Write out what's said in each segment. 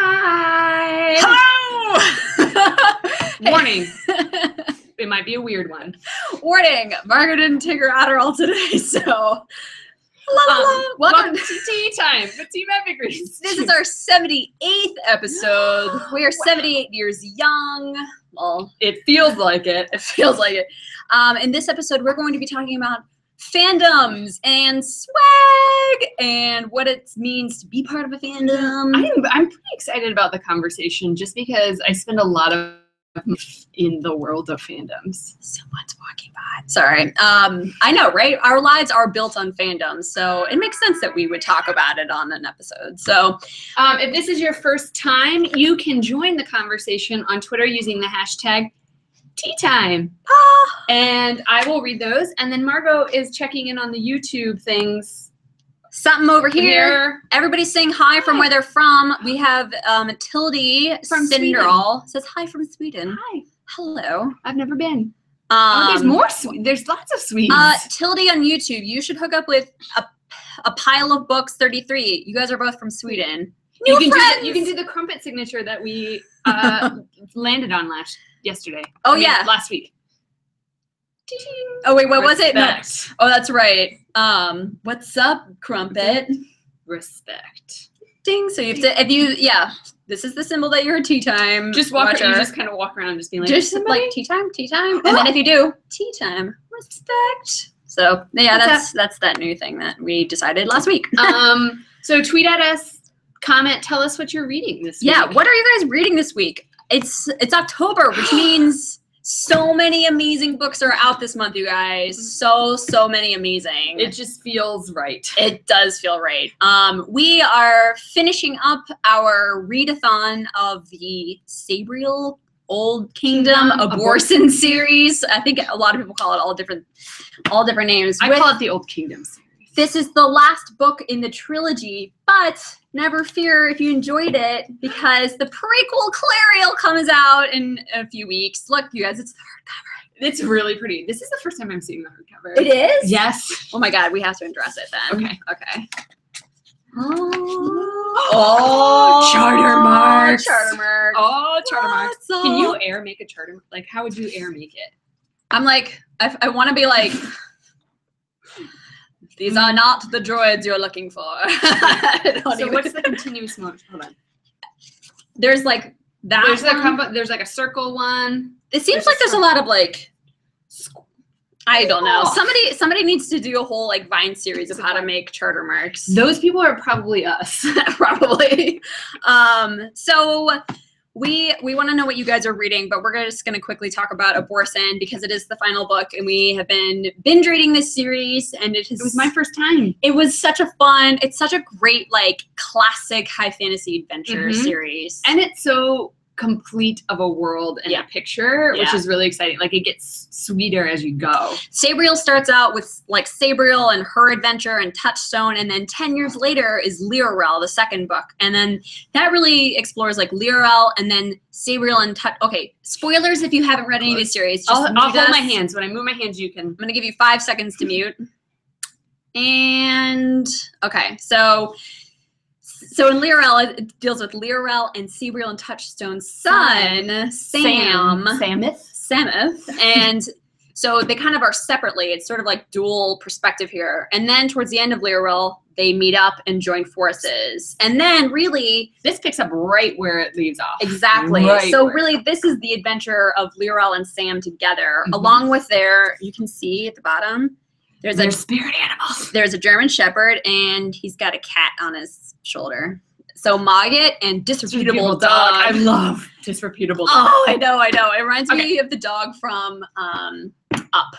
Hi. Hello. Warning. It might be a weird one. Warning. Margaret didn't take her Adderall today, so. Welcome to Tea Time with Team Epigreens. This is our 78th episode. We are 78 years young. Well, it feels like it. It feels like it. In this episode, we're going to be talking about fandoms and swag and what it means to be part of a fandom. I'm pretty excited about the conversation just because I spend a lot of in the world of fandoms. Someone's walking by. Sorry. I know, right? Our lives are built on fandoms, so it makes sense that we would talk about it on an episode. So if this is your first time, you can join the conversation on Twitter using the hashtag Tea Time. And I will read those. And then Margot is checking in on the YouTube things. Something over here. Everybody's saying hi from where they're from. We have Tildy from Cinderall says hi from Sweden. Hi. Hello. I've never been. There's more. There's lots of Swedes. Tildy on YouTube. You should hook up with a pile of books 33. You guys are both from Sweden. You can do the crumpet signature that we landed on yesterday. Last week. Oh wait, what was it? No. Oh, that's right. What's up, crumpet? Respect. Ding. So you have to, this is the symbol that you're a tea time. Just walk around, you just kind of walk around, just being like, just like tea time, and then if you do tea time, respect. So yeah, that's that new thing that we decided last week. So tweet at us, comment, tell us what you're reading this week. Yeah, what are you guys reading this week? It's October, which means so many amazing books are out this month, you guys. So many amazing. It just feels right. It does feel right. We are finishing up our readathon of the Sabriel Old Kingdom Abortion series. I think a lot of people call it all different names. I call it the Old Kingdom series. This is the last book in the trilogy, but never fear if you enjoyed it, because the prequel Clariel comes out in a few weeks. Look, you guys, it's the hardcover. It's really pretty. This is the first time I'm seeing the hardcover. It is? Yes. Oh my god, we have to address it then. Okay. Oh, charter marks. Charter marks. Oh, charter marks. Can you make a charter? Like, how would you make it? I'm like, I want to be like, these are not the droids you're looking for. So what's the continuous motion? Hold on. There's like that. There's like a circle one. It seems like there's a lot of like, I don't know. Somebody needs to do a whole like Vine series of how to make charter marks. Those people are probably us. Probably. So we want to know what you guys are reading, but we're just going to quickly talk about Abortion because it is the final book, and we have been binge reading this series, and it was my first time. It was such a it's such a great like classic high fantasy adventure series, and it's so complete of a world and a picture, which is really exciting. Like, it gets sweeter as you go. Sabriel starts out with like Sabriel and her adventure and Touchstone, and then 10 years later is Lirarel, the second book, and then that really explores like Lirarel and then Sabriel and Okay, spoilers if you haven't read any of the series. I'll hold my hands. When I move my hands, you can. I'm gonna give you 5 seconds to mute. And okay, so in Lirarel, it deals with Lirarel and Sabriel and Touchstone's son, Samith. And so they kind of are separately. It's sort of like dual perspective here. And then towards the end of Lirarel, they meet up and join forces. And then really, this picks up right where it leaves off. Exactly. Really, this is the adventure of Lirarel and Sam together, along with you can see at the bottom, there's spirit animals. There's a German Shepherd, and he's got a cat on his shoulder. So Mogget and Disreputable Dog. I love Disreputable Dog. Oh, I know. It reminds me of the dog from Up.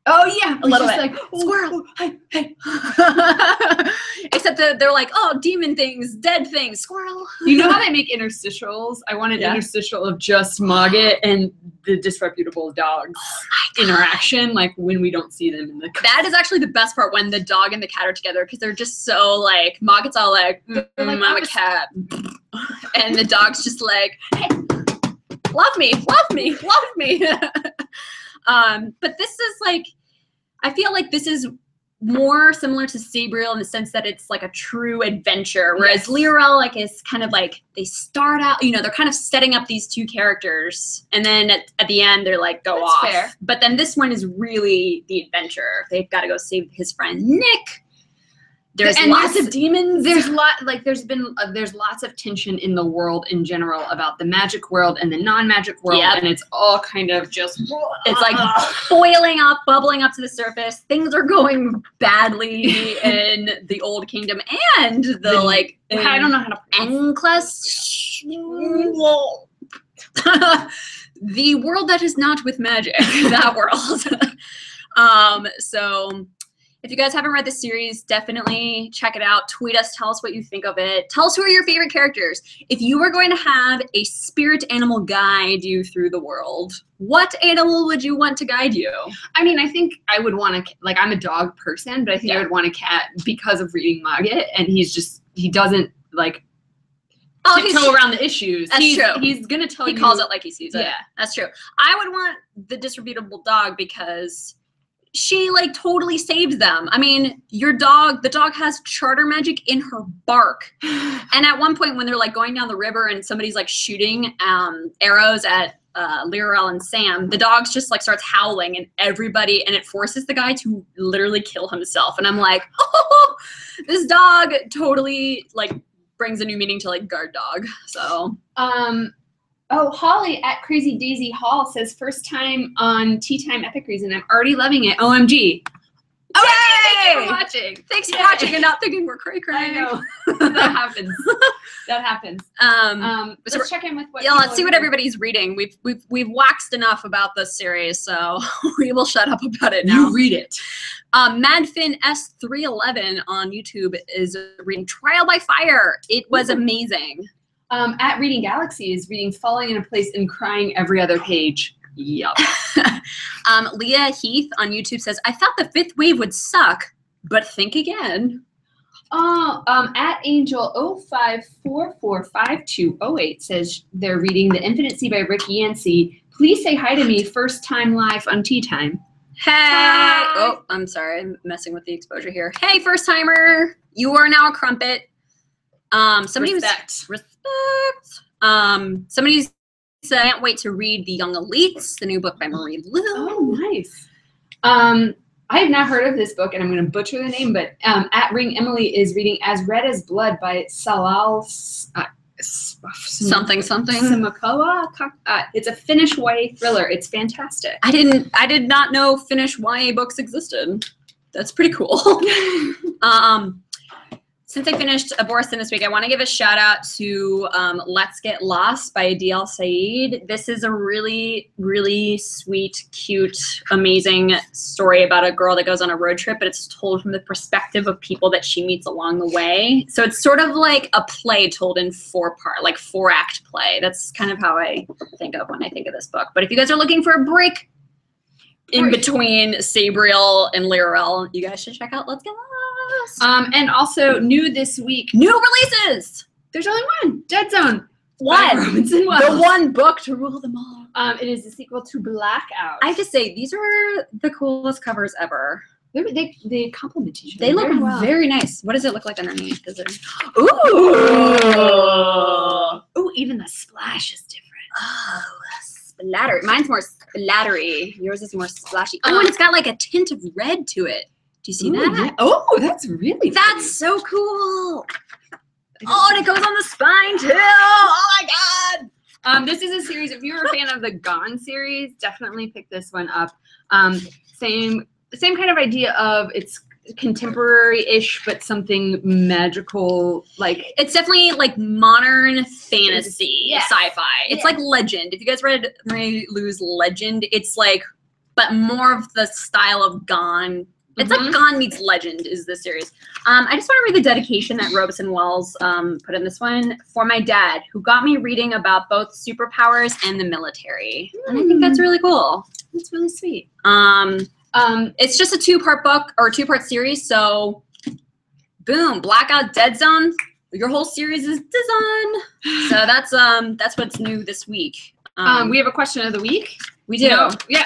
Oh yeah, a little bit. Like, squirrel. Hey. Except that they're like, oh, demon things, dead things, squirrel. You know how they make interstitials? I want an interstitial of just Mogget and the Disreputable Dog's interaction, like when we don't see them in the. That is actually the best part, when the dog and the cat are together, because they're just so like, Mogget's all like, I'm a cat, and the dog's just like, hey, love me. But this is like, I feel like this is more similar to Sabriel in the sense that it's like a true adventure, whereas Lirel like is kind of like they start out, you know, they're kind of setting up these two characters, and then at the end they're like go off. Fair. But then this one is really the adventure. They've got to go save his friend Nick. There's lots of demons. There's lots of tension in the world in general about the magic world and the non-magic world, and it's all kind of just it's like boiling up, bubbling up to the surface. Things are going badly in the Old Kingdom and the like. I don't know how to Enclest. The world that is not with magic. That world. So. If you guys haven't read this series, definitely check it out. Tweet us. Tell us what you think of it. Tell us who are your favorite characters. If you were going to have a spirit animal guide you through the world, what animal would you want to guide you? I mean, I think I would want to, like, I'm a dog person, but I think I would want a cat because of reading Mogget, and he doesn't, like, tiptoe around the issues. That's true. He's going to tell you. He calls it like he sees it. Yeah. That's true. I would want the disreputable dog because she like totally saves them. I mean, the dog has charter magic in her bark. And at one point when they're like going down the river and somebody's like shooting arrows at Lirel and Sam, the dog just like starts howling and it forces the guy to literally kill himself. And I'm like, oh, this dog totally like brings a new meaning to like guard dog. So, oh, Holly at Crazy Daisy Hall says first time on Tea Time Epic Reason. I'm already loving it. OMG. Okay. Thanks for watching. Thanks for watching and not thinking we're cray. I know. That happens. That happens. Let's check in with what. Yeah, let's see what everybody's reading. We've waxed enough about this series, so we will shut up about it now. You read it. Madfin S311 on YouTube is reading Trial by Fire. It was amazing. At Reading Galaxy is reading Falling in a Place and Crying every other page. Yup. Leah Heath on YouTube says, I thought the fifth wave would suck, but think again. At Angel 05445208 says they're reading The Infinite Sea by Rick Yancey. Please say hi to me first time live on Tea Time. Hey! Hi. Oh, I'm sorry. I'm messing with the exposure here. Hey, first timer. You are now a crumpet. Somebody Respect. Somebody said, I can't wait to read The Young Elites, the new book by Marie Lu. Oh, nice. I have not heard of this book, and I'm going to butcher the name, but at Ring Emily is reading As Red as Blood by Salal something. Simakoa. It's a Finnish YA thriller. It's fantastic. I did not know Finnish YA books existed. That's pretty cool. Since I finished Aborison this week, I want to give a shout out to Let's Get Lost by D.L. Said. This is a really, really sweet, cute, amazing story about a girl that goes on a road trip, but it's told from the perspective of people that she meets along the way. So it's sort of like a play told in four-act play. That's kind of how I think of when I think of this book. But if you guys are looking for a break in between Sabriel and Lirel, you guys should check out Let's Get Lost. And also new this week. New releases! There's only one. Dead Zone. One. The one book to rule them all. It is the sequel to Blackout. I have to say, these are the coolest covers ever. They complement each other. They look very nice. What does it look like underneath? Ooh, even the splash is different. Oh, splatter. Mine's more splattery. Yours is more splashy. Oh, and it's got like a tint of red to it. Do you see that? Yeah. Oh, that's really pretty. That's so cool. Oh, and it goes on the spine too. Oh my God. This is a series. If you're a fan of the Gone series, definitely pick this one up. Same kind of idea of it's contemporary-ish, but something magical. Like it's definitely like modern fantasy, sci-fi. It's like Legend. If you guys read Marie Lu's Legend, it's like, but more of the style of Gone. It's like Gone meets Legend is this series. I just want to read the dedication that Robeson Wells put in this one. For my dad, who got me reading about both superpowers and the military. And I think that's really cool. That's really sweet. It's just a two-part book or a two-part series. So, boom, Blackout, Dead Zone. Your whole series is done. So that's what's new this week. We have a question of the week. We do. Yeah.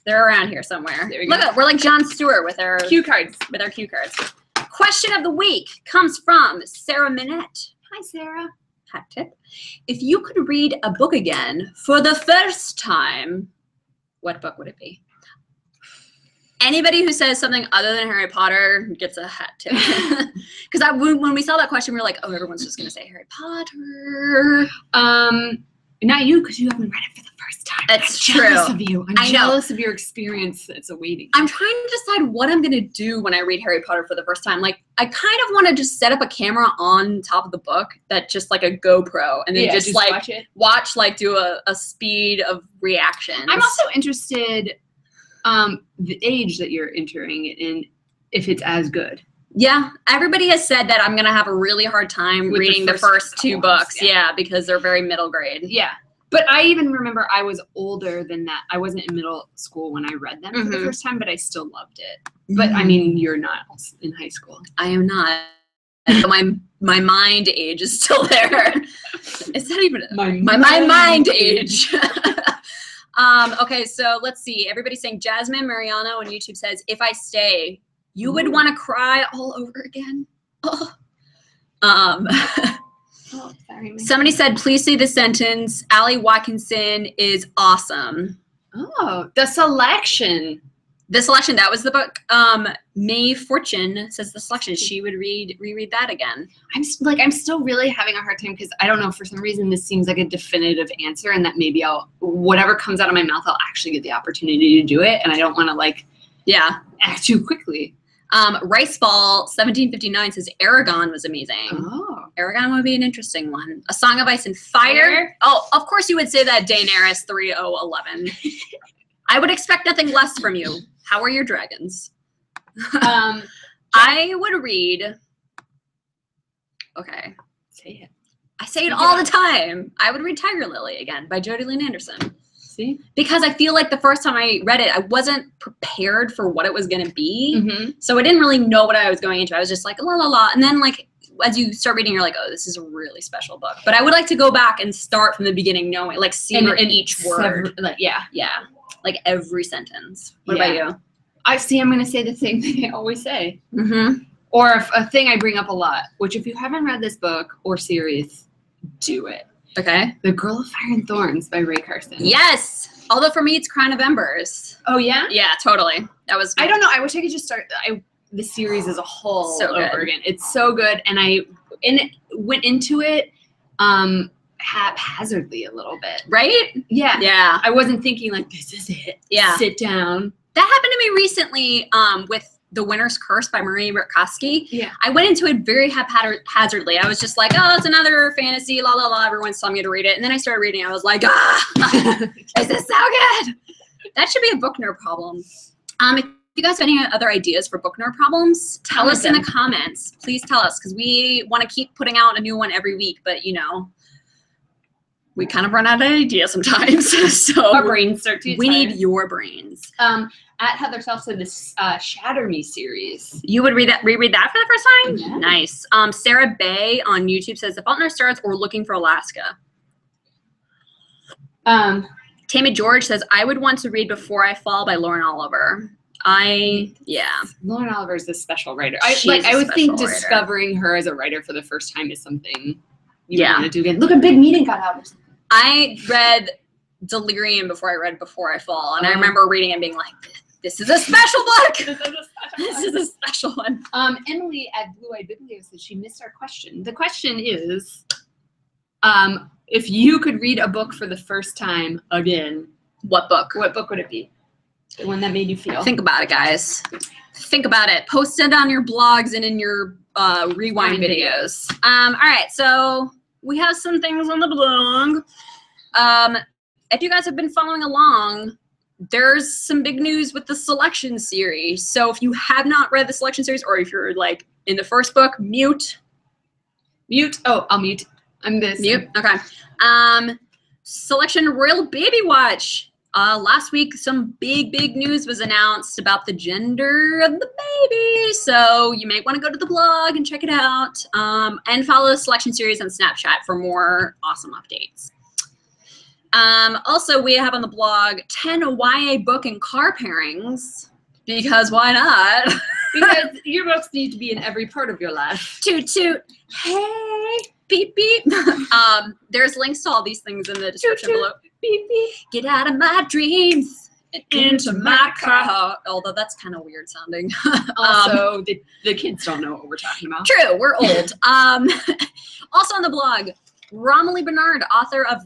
They're around here somewhere. There we Look go. at, we're like Jon Stewart with our Cue cards. cue cards. Question of the week comes from Sarah Minette. Hi, Sarah. Hot tip. If you could read a book again for the first time, what book would it be? Anybody who says something other than Harry Potter gets a hat tip. Because when we saw that question, we were like, oh, everyone's just going to say Harry Potter. Not you, because you haven't read it for the first time. That's I'm true. jealous of you. I I'm know. jealous of your experience that's awaiting. I'm trying to decide what I'm going to do when I read Harry Potter for the first time. Like, I kind of want to just set up a camera on top of the book that just like a GoPro and then just like watch like do a speed of reactions. I'm also interested the age that you're entering it in, if it's as good. Yeah, everybody has said that I'm going to have a really hard time With reading the first two books. Yeah, because they're very middle grade. Yeah. But I even remember I was older than that. I wasn't in middle school when I read them for the first time, but I still loved it. But I mean, you're not in high school. I am not. My mind age is still there. Is that even my mind age? Okay, so let's see. Everybody's saying Jasmine Mariano on YouTube says, if I stay, you would want to cry all over again. Oh. Oh, sorry. Somebody said, please say the sentence, Allie Watkinson is awesome. Oh, The Selection. The Selection, that was the book. May Fortune says The Selection. She would reread that again. I'm still really having a hard time because I don't know, for some reason this seems like a definitive answer, and that maybe whatever comes out of my mouth, I'll actually get the opportunity to do it, and I don't want to act too quickly. Riceball 1759 says Aragon was amazing. Oh. Aragon would be an interesting one. A Song of Ice and Fire. Oh, of course you would say that, Daenerys 3011. I would expect nothing less from you. How are your dragons? I would read. Okay. Say it. I say it all the time. I would read Tiger Lily again by Jodi Lynn Anderson. See? Because I feel like the first time I read it, I wasn't prepared for what it was going to be. So I didn't really know what I was going into. I was just like, la, la, la. And then, like, as you start reading, you're like, oh, this is a really special book. But I would like to go back and start from the beginning, knowing, like, savor each word. Yeah. Like, every sentence. What about you? I'm going to say the same thing I always say. Or a thing I bring up a lot, which if you haven't read this book or series, do it. Okay. The Girl of Fire and Thorns by Ray Carson. Yes. Although for me, it's Crown of Embers. Oh, yeah? Yeah, totally. That was. I don't know. I wish I could just start the series as a whole over again. It's so good. And I went into it haphazardly a little bit. Right? Yeah. Yeah. I wasn't thinking like, this is it. Yeah. Sit down. That happened to me recently with The Winter's Curse by Marie Rutkoski. Yeah. I went into it very haphazardly. I was just like, oh, it's another fantasy, la, la, la. Everyone's telling me to read it. And then I started reading. I was like, is this so good? That should be a book nerd problem. If you guys have any other ideas for book nerd problems, tell us in the comments. Please tell us, because we want to keep putting out a new one every week. But, you know, we kind of run out of ideas sometimes. So our brains start to we need your brains. At Heather Self said this Shatter Me series. You would reread that for the first time? Yeah. Nice. Sarah Bay on YouTube says The Fault in Our Stars or Looking for Alaska. Tammy George says I would want to read Before I Fall by Lauren Oliver. Lauren Oliver is a special writer. I would think discovering her as a writer for the first time is something you want to do again. Look, a big meeting got out or something. I read Delirium before I read Before I Fall, and I remember reading it and being like, this is a special book. This is a special one. Emily at Blue Eyed Biblio said she missed our question. The question is, if you could read a book for the first time again, what book? What book would it be? The one that made you feel. Think about it, guys. Think about it. Post it on your blogs and in your rewind videos. All right, so we have some things on the blog. If you guys have been following along, there's some big news with the Selection series. So if you have not read the Selection series, or if you're like in the first book, mute. Oh, I'll mute. I'm this. Mute. Okay. Selection Royal Baby Watch. Last week, some big news was announced about the gender of the baby. So you may want to go to the blog and check it out. And follow the Selection series on Snapchat for more awesome updates. Also, we have on the blog 10 YA book and car pairings, because why not? Because your books need to be in every part of your life. Toot toot. Hey, beep beep. There's links to all these things in the description below. Beep, beep. Get out of my dreams and into my car. Although that's kind of weird sounding. Also, the kids don't know what we're talking about. True, we're old. Also on the blog, Romilly Bernard, author of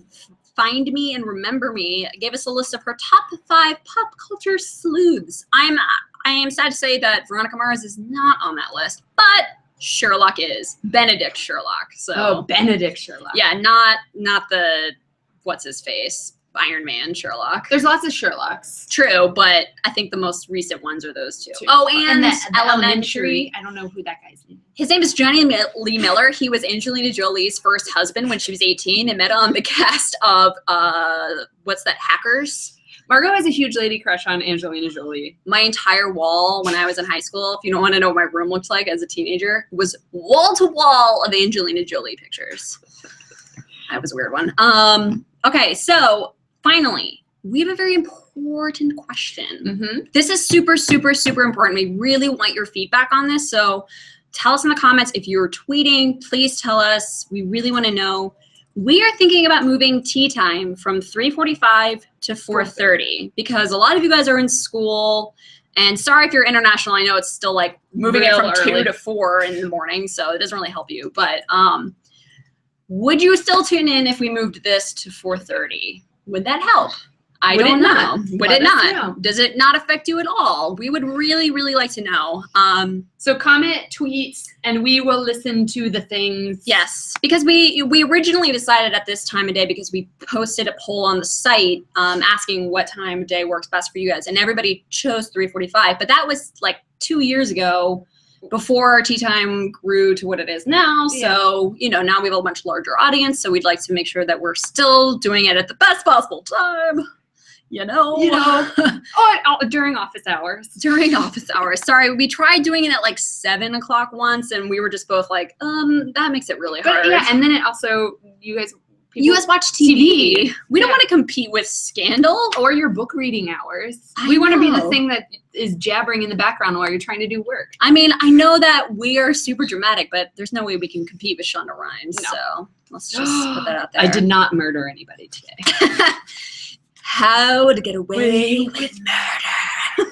Find Me and Remember Me, gave us a list of her top 5 pop culture sleuths. I am sad to say that Veronica Mars is not on that list, but Sherlock is. Benedict Sherlock. So Oh, Benedict Sherlock. yeah, not the what's his face, Iron Man Sherlock. There's lots of Sherlocks. True, but I think the most recent ones are those two. Oh, and the Elementary. I don't know who that guy's name is. His name is Johnny Lee Miller. He was Angelina Jolie's first husband when she was 18 and met on the cast of what's that, Hackers? Margot has a huge lady crush on Angelina Jolie. My entire wall when I was in high school, if you don't want to know what my room looked like as a teenager, was wall to wall of Angelina Jolie pictures. That was a weird one. Okay, so finally, we have a very important question. This is super, super, super important. We really want your feedback on this. So tell us in the comments. If you're tweeting, please tell us. We really want to know. We are thinking about moving tea time from 3:45 to 4:30 because a lot of you guys are in school. And sorry if you're international. I know it's still like moving it from 2 to 4 in the morning, so it doesn't really help you. But would you still tune in if we moved this to 4:30? Would that help? I don't know. Would it not? Does it not affect you at all? We would really, really like to know. So comment, tweet, and we will listen to the things. Yes, because we originally decided at this time of day because we posted a poll on the site asking what time of day works best for you guys, and everybody chose 3:45. But that was like 2 years ago, before tea time grew to what it is now. So, you know, now we have a much larger audience. So we'd like to make sure that we're still doing it at the best possible time. You know. During office hours. During office hours. Sorry, we tried doing it at like 7 o'clock once, and we were just both like, that makes it really hard. Yeah, and then it also, you guys watch TV. We don't want to compete with Scandal. Or your book reading hours. We want to be the thing that is jabbering in the background while you're trying to do work. I mean, I know that we are super dramatic, but there's no way we can compete with Shonda Rhimes. No. So let's just put that out there. I did not murder anybody today. How to Get Away with Murder.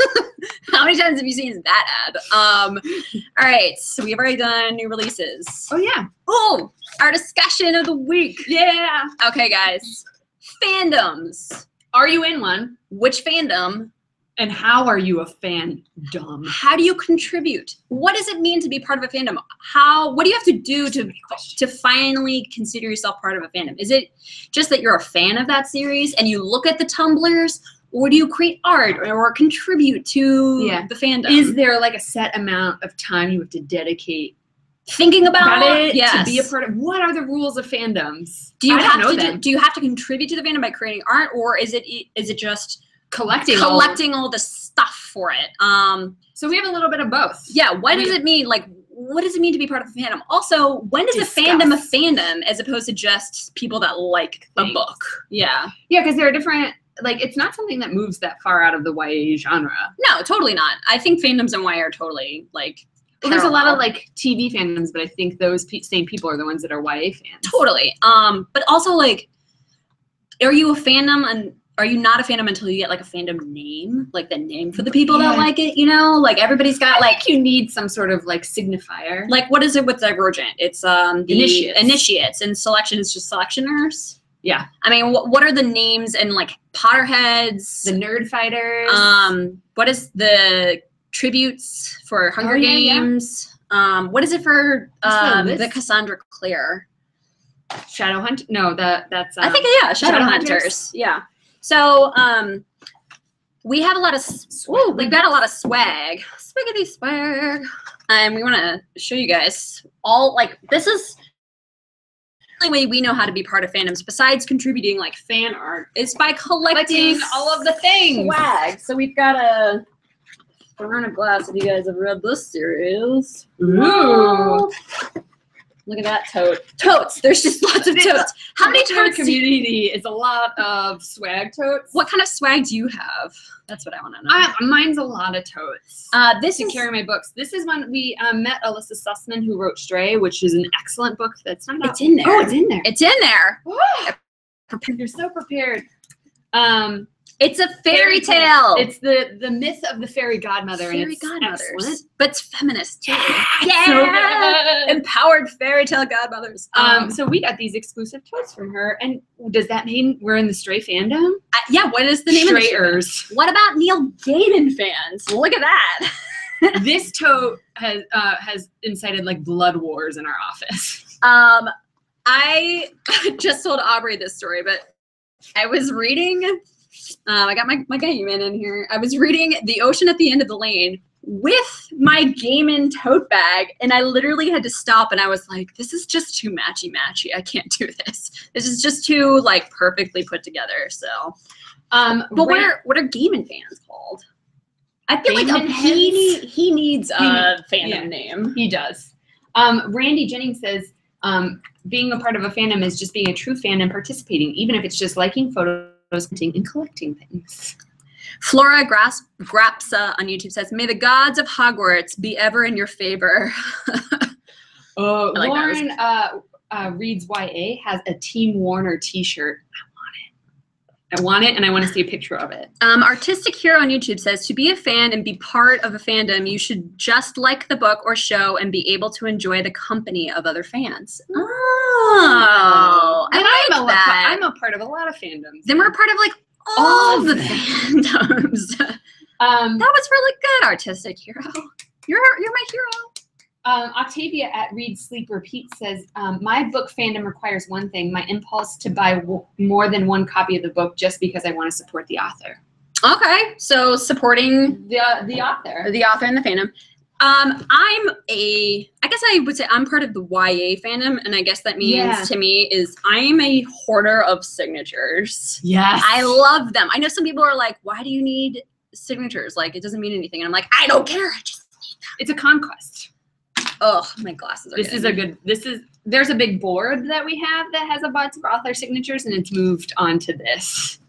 How many times have you seen that ad? All right, so we've already done new releases. Oh, yeah. Oh, our discussion of the week. Yeah. Okay, guys. Fandoms. Are you in one? Which fandom? And how are you a fandom? How do you contribute? What does it mean to be part of a fandom? What do you have to do to finally consider yourself part of a fandom? Is it just that you're a fan of that series and you look at the Tumblrs, or do you create art or contribute to the fandom? Is there like a set amount of time you have to dedicate thinking about it to be a part of? What are the rules of fandoms? Do you have to contribute to the fandom by creating art, or is it just collecting all the stuff for it? So we have a little bit of both. Yeah. What does it mean? Like, what does it mean to be part of a fandom? Also, when is a fandom a fandom as opposed to just people that like a book? Yeah. Yeah, because there are different. Like, it's not something that moves that far out of the YA genre. No, totally not. I think fandoms and YA are totally like. Well, there's a lot of like TV fandoms, but I think those same people are the ones that are YA fans. Totally. But also, like, are you a fandom and are you not a fandom until you get like a fandom name, like the name for the people that like it? You know, like everybody's got you need some sort of like signifier. Like, what is it with Divergent? It's the initiates, and selection is just selectioners. Yeah. I mean, what are the names and like Potterheads? The Nerd Fighters. What is the tributes for Hunger Games? Yeah. What is it for the Cassandra Clare? Shadowhunt? No, that's I think Shadowhunters. Yeah. So we have a lot of we've got a lot of swag. Swaggity swag. And we want to show you guys all this is the only way we know how to be part of fandoms besides contributing like fan art is by collecting all of the things. Swag. So we've got a Burn a Glass if you guys have read this series. Ooh. Look at that tote. Totes. There's just lots of totes. How many totes? Community is a lot of swag totes. What kind of swag do you have? That's what I want to know. Mine's a lot of totes. This to is carry my books. This is when we met Alyssa Sussman, who wrote Stray, which is an excellent book. That's not. It's in there. Oh, it's in there. It's in there. You're so prepared. It's a fairy tale. It's the myth of the fairy godmother. Fairy and it's godmothers. Excellent. But it's feminist too. Yeah. So good. Empowered fairy tale godmothers. So we got these exclusive totes from her. And does that mean we're in the Stray fandom? Yeah, what is the name of the Strayers. What about Neil Gaiman fans? Look at that. This tote has incited like blood wars in our office. I just told Aubrey this story, but I was reading, I got my Gaiman in here. I was reading The Ocean at the End of the Lane with my Gaiman tote bag, and I literally had to stop, and I was like, this is just too matchy-matchy. I can't do this. This is just too, like, perfectly put together, so. But what are Gaiman fans called? I feel like he needs a fandom name. He does. Randy Jennings says, being a part of a fandom is just being a true fan and participating, even if it's just liking photos, hunting, and collecting things. Flora Grapsa on YouTube says, may the gods of Hogwarts be ever in your favor. Lauren Reads YA has a Team Warner t-shirt. I want it, and I want to see a picture of it. Artistic Hero on YouTube says, to be a fan and be part of a fandom, you should just like the book or show and be able to enjoy the company of other fans. Oh, I like that. I'm a part of a lot of fandoms. Then we're a part of, like, all the fandoms. That was really good, Artistic Hero. You're my hero. Octavia at Read, Sleep, Repeat says, my book fandom requires one thing, my impulse to buy more than one copy of the book just because I want to support the author. Okay, so supporting the author. The author and the fandom. I guess I would say I'm part of the YA fandom, and I guess that means to me is I'm a hoarder of signatures. Yes. I love them. I know some people are like, why do you need signatures? Like, it doesn't mean anything. And I'm like, I don't care. I just need them. It's a conquest. Oh, my glasses are there's a big board that we have that has a bunch of author signatures, and it's moved onto this.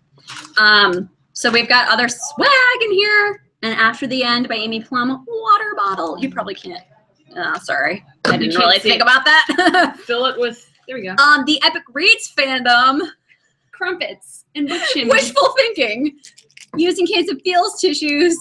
So we've got other swag in here. And After the End by Amy Plum, water bottle. You probably can't. Sorry. I didn't really think about that. Fill it with, there we go. The Epic Reads fandom. Crumpets and book shimmy. Wishful thinking. Using case of feels tissues.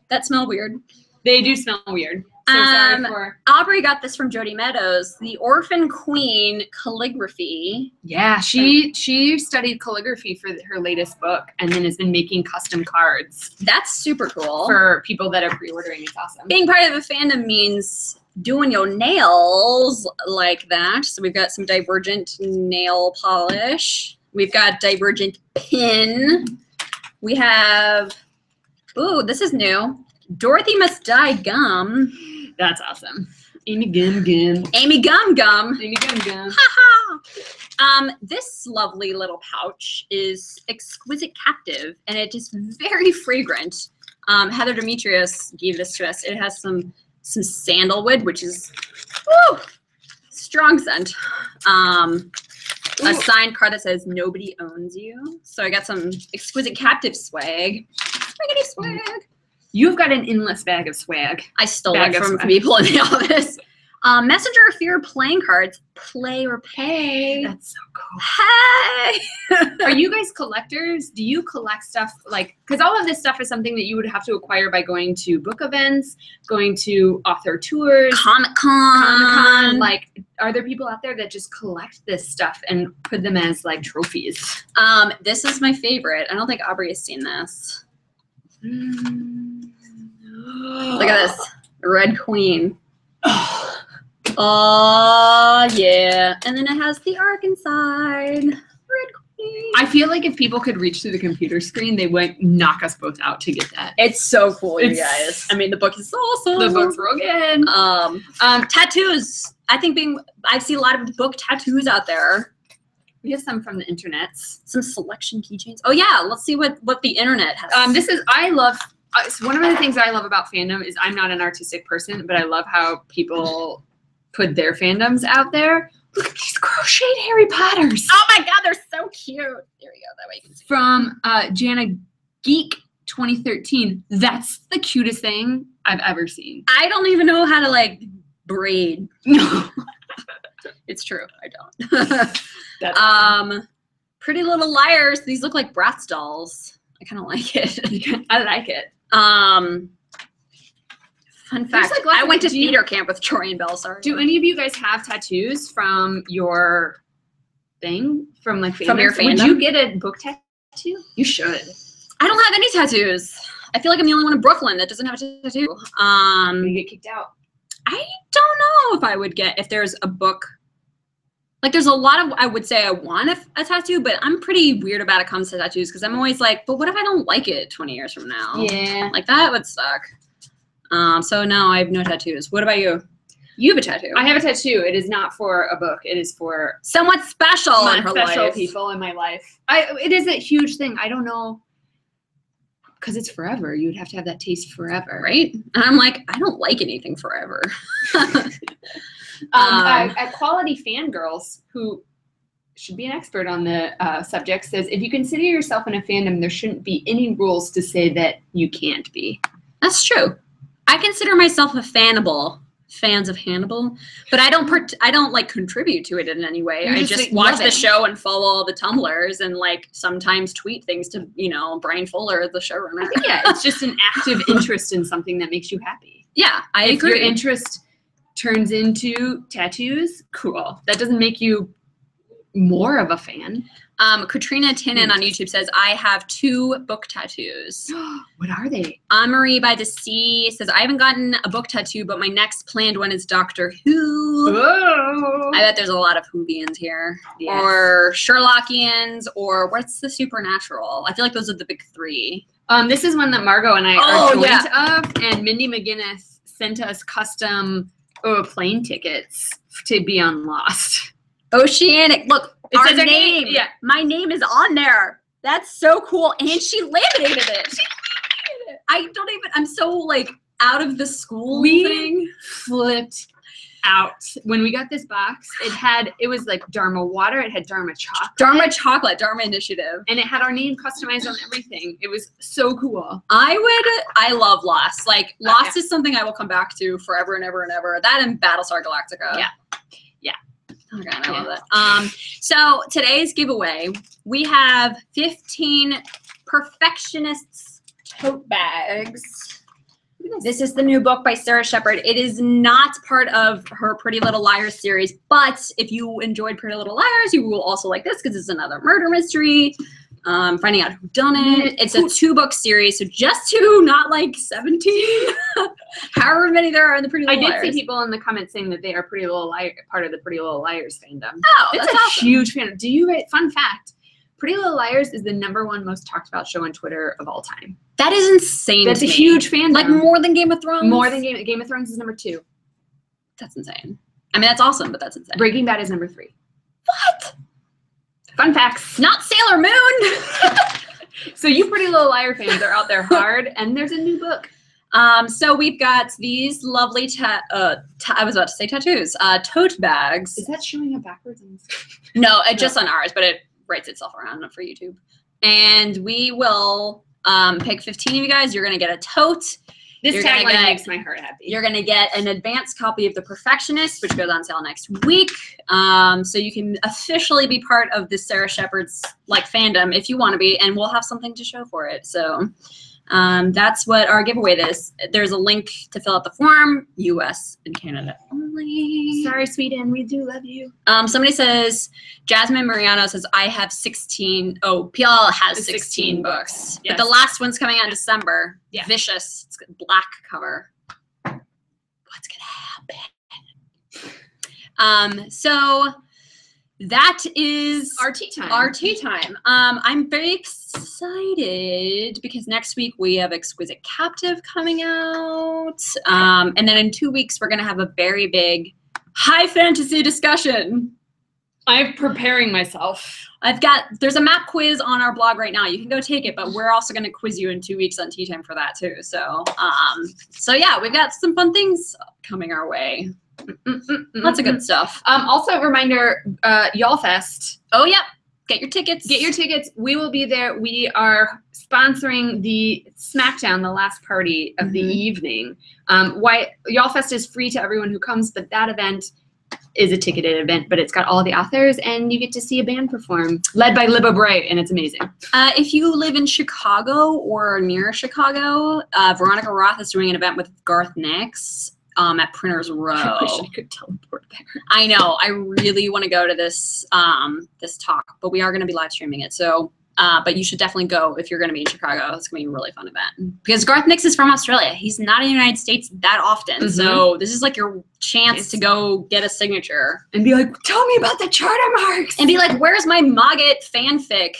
That smell weird. They do smell weird. So sorry for... Aubrey got this from Jody Meadows. The Orphan Queen calligraphy. Yeah, she studied calligraphy for her latest book and then has been making custom cards. That's super cool. For people that are pre-ordering. It's awesome. Being part of a fandom means doing your nails like that. So we've got some Divergent nail polish. We've got Divergent pin. We have, ooh, this is new. Dorothy Must Die gum. That's awesome. Amy Gum Gum. Amy Gum Gum. Amy Gum Gum. This lovely little pouch is Exquisite Captive, and it is very fragrant. Heather Demetrius gave this to us. It has some sandalwood, which is strong scent. A signed card that says "Nobody owns you." So I got some Exquisite Captive swag. Swaggity swag. You've got an endless bag of swag. I stole it from people in the office. Messenger of Fear playing cards. Play or pay. That's so cool. Hey! Are you guys collectors? Do you collect stuff like, because all of this stuff is something that you would have to acquire by going to book events, going to author tours, Comic-Con. Like, are there people out there that just collect this stuff and put them as like trophies? This is my favorite. I don't think Aubrey has seen this. Look at this. Red Queen. Oh, yeah. And then it has the arc inside. Red Queen. I feel like if people could reach through the computer screen, they would knock us both out to get that. It's so cool, you guys. I mean, the book is awesome. The book's real good. Tattoos. I see a lot of book tattoos out there. We have some from the internets. Some selection keychains. Oh yeah, let's see what the internet has. One of the things I love about fandom is I'm not an artistic person, but I love how people put their fandoms out there. Look at these crocheted Harry Potters. Oh my God, they're so cute. There we go. That way you can see. From Jana Geek 2013. That's the cutest thing I've ever seen. I don't even know how to like braid. No. It's true. I don't. That's awesome. Pretty Little Liars. These look like Bratz dolls. I kind of like it. I like it. Fun fact, like I went to theater camp with Troy and Belle. Sorry. Do any of you guys have tattoos from your thing? From like From your fandom? Would fandom? you get a book tattoo? You should. I don't have any tattoos. I feel like I'm the only one in Brooklyn that doesn't have a tattoo. You get kicked out. I don't know if I would get, if there's a book. Like there's a lot of, I would say I want a tattoo, but I'm pretty weird about it comes to tattoos because I'm always like, but what if I don't like it 20 years from now? Yeah. Like that would suck. So no, I have no tattoos. What about you? You have a tattoo. I have a tattoo. It is not for a book. It is for somewhat special in her special life. people in my life. It is a huge thing. I don't know. Because it's forever. You would have to have that taste forever. Right? And I'm like, I don't like anything forever. At Quality Fangirls, who should be an expert on the subject, says, if you consider yourself in a fandom, there shouldn't be any rules to say that you can't be. That's true. I consider myself a fanable. Fans of Hannibal, but I don't like contribute to it in any way. I just watch the show and follow all the Tumblrs and like sometimes tweet things to, you know, Brian Fuller, the showrunner. Yeah, it's just an active interest in something that makes you happy. Yeah, I agree. If your interest turns into tattoos, cool. That doesn't make you more of a fan. Katrina Tinnen on YouTube says, I have 2 book tattoos. What are they? Marie by the Sea says, I haven't gotten a book tattoo, but my next planned one is Doctor Who. Whoa. I bet there's a lot of Whovians here. Yes. Or Sherlockians, or what's the Supernatural? I feel like those are the big 3. This is one that Margot and I are joint of, and Mindy McGinnis sent us custom plane tickets to be on Lost. Oceanic. Look, It says our her name. name. Yeah. My name is on there. That's so cool. And she laminated it. I'm so like out of the school thing. Flipped out. When we got this box, it was like Dharma water, it had Dharma chocolate. Dharma chocolate, Dharma initiative. And it had our name customized on everything. It was so cool. I love Lost. Like Lost is something I will come back to forever and ever and ever. That and Battlestar Galactica. Yeah. Oh God, I love that. So today's giveaway, we have 15 Perfectionists tote bags. This is the new book by Sarah Shepard. It is not part of her Pretty Little Liars series, but if you enjoyed Pretty Little Liars, you will also like this because it's another murder mystery. Finding out who done it. It's a 2-book series, so just 2, not like 17. However many there are in the Pretty Little Liars. I did see people in the comments saying that they are Pretty Little part of the Pretty Little Liars fandom. Oh, it's that's a awesome. huge fan. Fun fact, Pretty Little Liars is the #1 most talked about show on Twitter of all time. That is insane. That's to a me. huge fandom. Like more than Game of Thrones? More than Game of Thrones is #2. That's insane. I mean, that's awesome, but that's insane. Breaking Bad is #3. What? Fun facts. Not Sailor Moon. So you Pretty Little Liar fans are out there hard, and there's a new book. So we've got these lovely, I was about to say tattoos, tote bags. Is that showing up backwards on the screen? No, just on ours, but it writes itself around for YouTube. And we will pick 15 of you guys. You're going to get a tote. This tagline makes my heart happy. You're going to get an advanced copy of The Perfectionist, which goes on sale next week. So you can officially be part of the Sarah Shepard's like fandom if you want to be, and we'll have something to show for it. So that's what our giveaway is. There's a link to fill out the form, US and Canada only. Sorry, Sweden, we do love you. Somebody says, Jasmine Mariano says, I have 16. Oh, PL has 16 books. Yes. But the last one's coming out in December. Yeah. Vicious. It's got black cover. What's going to happen? So that is Our tea time. Our tea time. I'm very excited because next week we have Exquisite Captive coming out. And then in 2 weeks, we're going to have a very big high fantasy discussion. I'm preparing myself. There's a map quiz on our blog right now. You can go take it, but we're also going to quiz you in 2 weeks on Tea Time for that too. So yeah, we've got some fun things coming our way. Lots of good stuff. Also, reminder, Y'all Fest. Oh, yep. Get your tickets. Get your tickets. We will be there. We are sponsoring the Smackdown, the last party of the evening. Y'all Fest is free to everyone who comes, but that event is a ticketed event, but it's got all the authors, and you get to see a band perform, led by Libba Bright, and it's amazing. If you live in Chicago or near Chicago, Veronica Roth is doing an event with Garth Nix at Printers Row. I wish I could teleport there. I know. I really want to go to this this talk, but we are going to be live streaming it. So, but you should definitely go if you're going to be in Chicago. It's going to be a really fun event because Garth Nix is from Australia. He's not in the United States that often, so this is like your chance to go get a signature and be like, "Tell me about the charter marks," and be like, "Where's my Mogget fanfic?"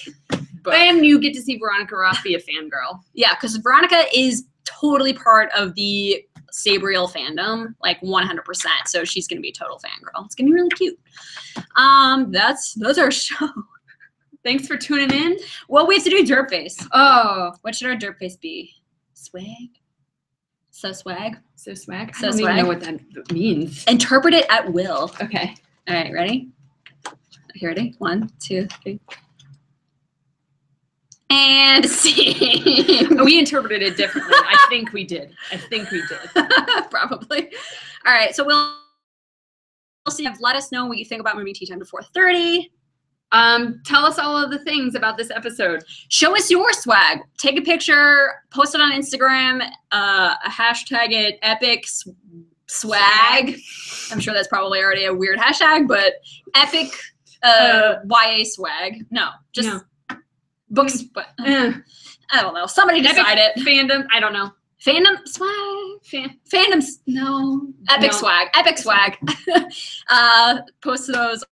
book? And you get to see Veronica Roth be a fangirl. Yeah, because Veronica is totally part of the Sabriel fandom, like 100%. So she's gonna be a total fangirl. It's gonna be really cute. That's our show. Thanks for tuning in. Well, we have to do Derp Face. Oh, what should our Derp Face be? Swag. So swag. So swag. So I don't swag. even know what that means. Interpret it at will. Okay. All right. Ready? You ready? 1, 2, 3. And see. We interpreted it differently. I think we did. Probably. All right. So we'll see. Let us know what you think about movie Tea Time to 4:30. Tell us all of the things about this episode. Show us your swag. Take a picture. Post it on Instagram. Hashtag it epic swag. I'm sure that's probably already a weird hashtag, but epic YA swag. No, just. No. Books, but I don't know. Somebody decide it. Fandom, I don't know. Fandom swag. Fandoms, no. Epic swag. Epic swag. Post those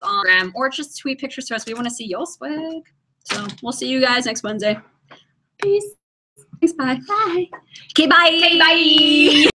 on Instagram or just tweet pictures to us. We want to see your swag. So we'll see you guys next Wednesday. Peace. Thanks. Bye. Bye. Okay. Bye. Okay. Bye.